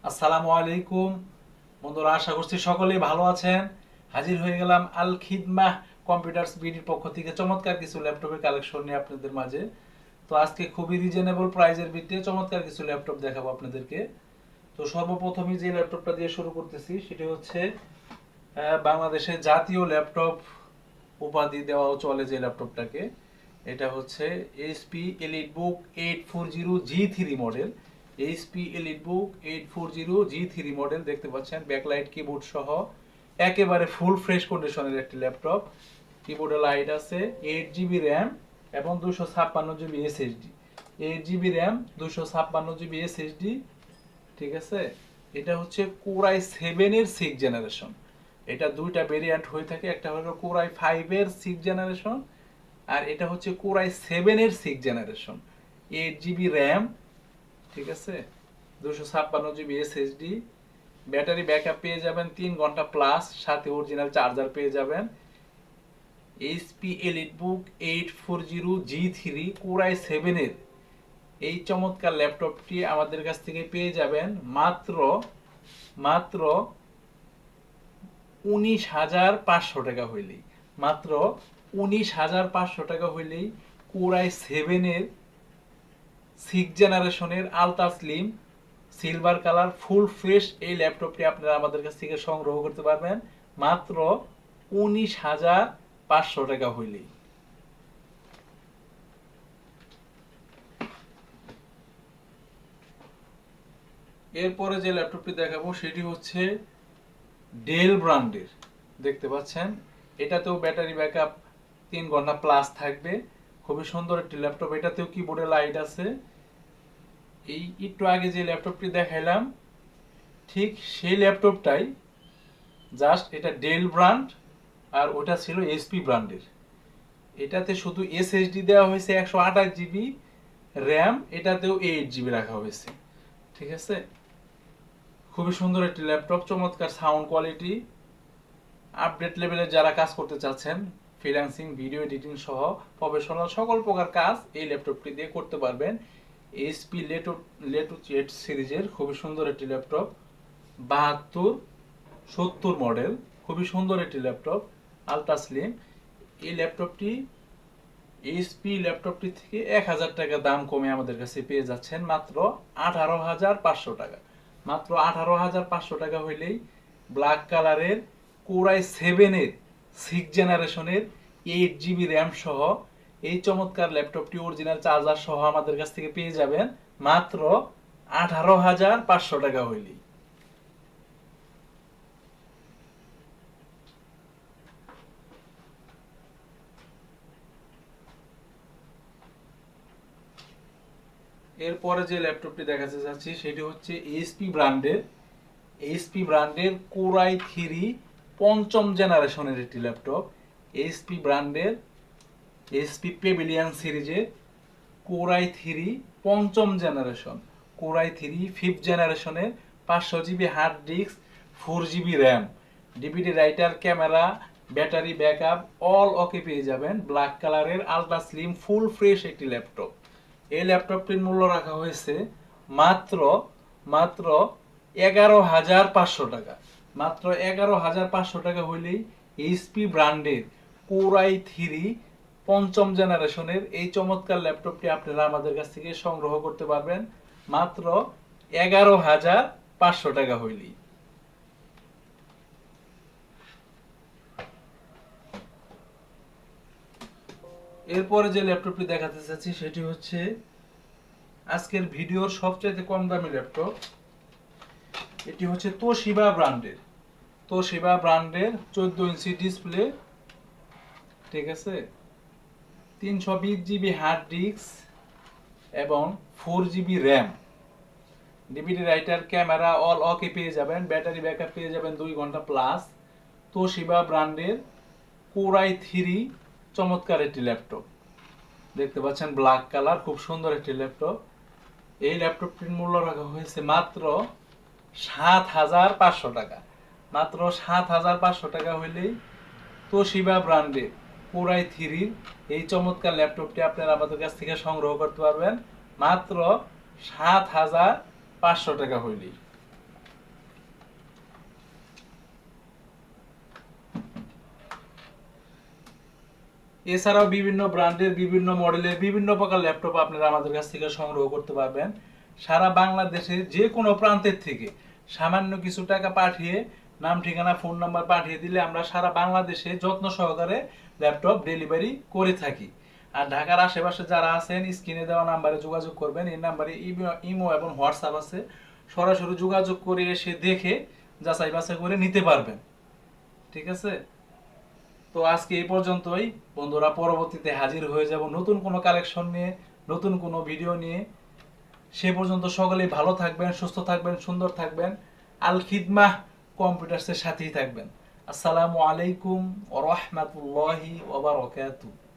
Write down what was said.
আসসালামু আলাইকুম বন্ধুরা, আশা করছি সকলেই ভালো আছেন। হাজির হয়ে গেলাম আল খিদমাহ কম্পিউটারস বিডির পক্ষ থেকে চমৎকার কিছু ল্যাপটপের কালেকশন নিয়ে আপনাদের মাঝে। তো আজকে খুবই রিজনেবল প্রাইজের ভিত্তিতে চমৎকার কিছু ল্যাপটপ দেখাবো আপনাদেরকে। তো সর্বপ্রথমে যে ল্যাপটপটা দিয়ে শুরু করতেছি সেটি হচ্ছে বাংলাদেশের জাতীয় ল্যাপটপ উপাধি দেওয়াও চলে যে ল্যাপটপটাকে। এটা হচ্ছে HP EliteBook 840G3 model. HP EliteBook 840G3 model দেখতে পাচ্ছেন, ব্যাকলাইট কিবোর্ড সহ একেবারে ফুল ফ্রেশ কন্ডিশনের একটি ল্যাপটপ। কিবোর্ডে লাইট আছে, 8 জিবি র্যাম এবং 256 GB SSD. 8 GB RAM, 256 GB SSD. ঠিক আছে, এটা হচ্ছে কোরাই 7 এর 6 জেনারেশন। এটা দুইটা ভেরিয়েন্ট হয়ে থাকে, একটা হলো কোরাই 5 এর 6 জেনারেশন, আর এটা হচ্ছে কোরাই 7 এর 6 জেনারেশন। 8 জিবি র্যাম, ঠিক আছে, 256 জিবি এসএসডি। ব্যাটারি ব্যাকআপ পেয়ে যাবেন 3 ঘন্টা প্লাস, সাথে অরিজিনাল চার্জার পেয়ে যাবেন। এইচপি এলিটবুক 840G3 কোরাই 7 এর এই চমৎকার ল্যাপটপটি আমাদের কাছ থেকে পেয়ে যাবেন মাত্র মাত্র 19,500 টাকা হইলেই। মাত্র 19,500 টাকা হইলেই কোরাই 7 এর 6 জেনারেশনের ultra slim silver colour full fresh এই ল্যাপটপটি আপনারা আমাদের কাছ থেকে সংগ্রহ করতে পারবেন মাত্র 19,500 টাকা হইলেই। এরপরে যে ল্যাপটপটি দেখাবো সেটি হচ্ছে ডেল ব্র্যান্ডের। দেখতে পাচ্ছেন, এটাতেও ব্যাটারি ব্যাকআপ 3 ঘন্টা প্লাস থাকবে। খুবই সুন্দর একটি ল্যাপটপ। এটাতেও কিবোর্ডে লাইট আছে। এই একটু আগে যে ল্যাপটপটি দেখাইলাম ঠিক সেই ল্যাপটপটাই, জাস্ট এটা ডেল ব্র্যান্ড আর ওটা ছিল এসপি ব্র্যান্ডের। এটাতে শুধু এসএসডি দেওয়া হয়েছে 128 জিবি র্যাম, এটাতেও 8 জিবি রাখা হয়েছে। ঠিক আছে, খুবই সুন্দর একটি ল্যাপটপ, চমৎকার সাউন্ড কোয়ালিটি। আপডেট লেভেলে যারা কাজ করতে চাচ্ছেন, ফ্রিল্যান্সিং, ভিডিও এডিটিং সহ প্রফেশনাল সকল প্রকার কাজ এই ল্যাপটপটি দিয়ে করতে পারবেন। এইচপি লেটুচেট সিরিজের খুবই সুন্দর একটি ল্যাপটপ, 7270 মডেল, খুবই সুন্দর একটি ল্যাপটপ, আলট্রা স্লিম। এই ল্যাপটপটি এইচপি ল্যাপটপটি থেকে 1,000 টাকা দাম কমে আমাদের কাছে পেয়ে যাচ্ছেন মাত্র 18,500 টাকা। মাত্র 18,500 টাকা হইলেই ব্ল্যাক কালারের কোরাই 7 এর 6 জেনারেশনের 8 জিবি র্যাম সহ এই চমৎকার ল্যাপটপটি অরিজিনাল চার্জার সহ আমাদের কাছ থেকে পেয়ে যাবেন মাত্র 18,500 টাকা হইলেই। এরপরে যে ল্যাপটপটি দেখাতে চাচ্ছি সেটি হচ্ছে এইচপি ব্র্যান্ডের কোরাই 3 5ম জেনারেশনের একটি ল্যাপটপ। এইচপি ব্র্যান্ডের এইচপি পেভিলিয়ান সিরিজের কোরাই 3 5ম জেনারেশন, কোরাই 3 5th জেনারেশনের 500 GB hard disk, 4 GB RAM, DVD writer, camera, battery backup all okay পেয়ে যাবেন। ব্ল্যাক কালারের আলট্রা স্লিম ফুল ফ্রেশ একটি ল্যাপটপ। এই ল্যাপটপটির মূল্য রাখা হয়েছে মাত্র মাত্র 11,500 টাকা। মাত্র 11,500 টাকা হইলেই এইচপি ব্র্যান্ডের কোরাই 3 5ম জেনারেশনের এই চমৎকার ল্যাপটপটি আপনারা আমাদের কাছ থেকে সংগ্রহ করতে পারবেন মাত্র 11,500 টাকা হইলেই। এরপরে যে ল্যাপটপটি দেখাতে চাচ্ছি সেটি হচ্ছে আজকের ভিডিওর সবচেয়ে কম দামি ল্যাপটপ। এটি হচ্ছে তোশিবা ব্র্যান্ডের 14 ইঞ্চি ডিসপ্লে। ঠিক আছে, 320 জিবি হার্ড ডিস্ক এবং 4 GB RAM, DVD writer, camera all okay পেয়ে যাবেন। ব্যাটারি ব্যাকআপ পেয়ে যাবেন 2 ঘন্টা প্লাস। তোশিবা ব্র্যান্ডের কোরাই 3 চমৎকার একটি ল্যাপটপ। দেখতে পাচ্ছেন ব্ল্যাক কালার, খুব সুন্দর একটি ল্যাপটপ। এই ল্যাপটপটির মূল্য রাখা হয়েছে মাত্র 7,500 টাকা। মাত্র 7,500 টাকা হইলেই তোশিবা ব্র্যান্ডের কোরাই 3 এই চমৎকার ল্যাপটপটি আপনারা আমাদের কাছ থেকে সংগ্রহ করতে পারবেন মাত্র 7,500 টাকা হইলেই। এছাড়াও বিভিন্ন ব্র্যান্ডের, বিভিন্ন মডেলের, বিভিন্ন প্রকার ল্যাপটপ আপনারা আমাদের কাছ থেকে সংগ্রহ করতে পারবেন। সারা বাংলাদেশের যে কোনো প্রান্তের থেকে সামান্য কিছু টাকা পাঠিয়ে নাম, ঠিকানা, ফোন নাম্বার পাঠিয়ে দিলে আমরা সারা বাংলাদেশে যত্ন সহকারে ল্যাপটপ ডেলিভারি করে থাকি। আর ঢাকার আশেপাশে যারা আছেন স্ক্রিনে দেওয়া নাম্বারে যোগাযোগ করবেন। এই নাম্বারে ইমো এবং হোয়াটসঅ্যাপ আছে, সরাসরি যোগাযোগ করে এসে দেখে যাচাই বাছাই করে নিতে পারবেন। ঠিক আছে? তো আজকে এই পর্যন্তই বন্ধুরা, পরবর্তীতে হাজির হয়ে যাব নতুন কোনো কালেকশন নিয়ে, নতুন কোনো ভিডিও নিয়ে। সে পর্যন্ত সকলেই ভালো থাকবেন, সুস্থ থাকবেন, সুন্দর থাকবেন। আল খিদমাহ কম্পিউটার্সের সাথেই থাকবেন। আসসালামু আলাইকুম ওয়া রাহমাতুল্লাহি ওয়া বারাকাতুহু।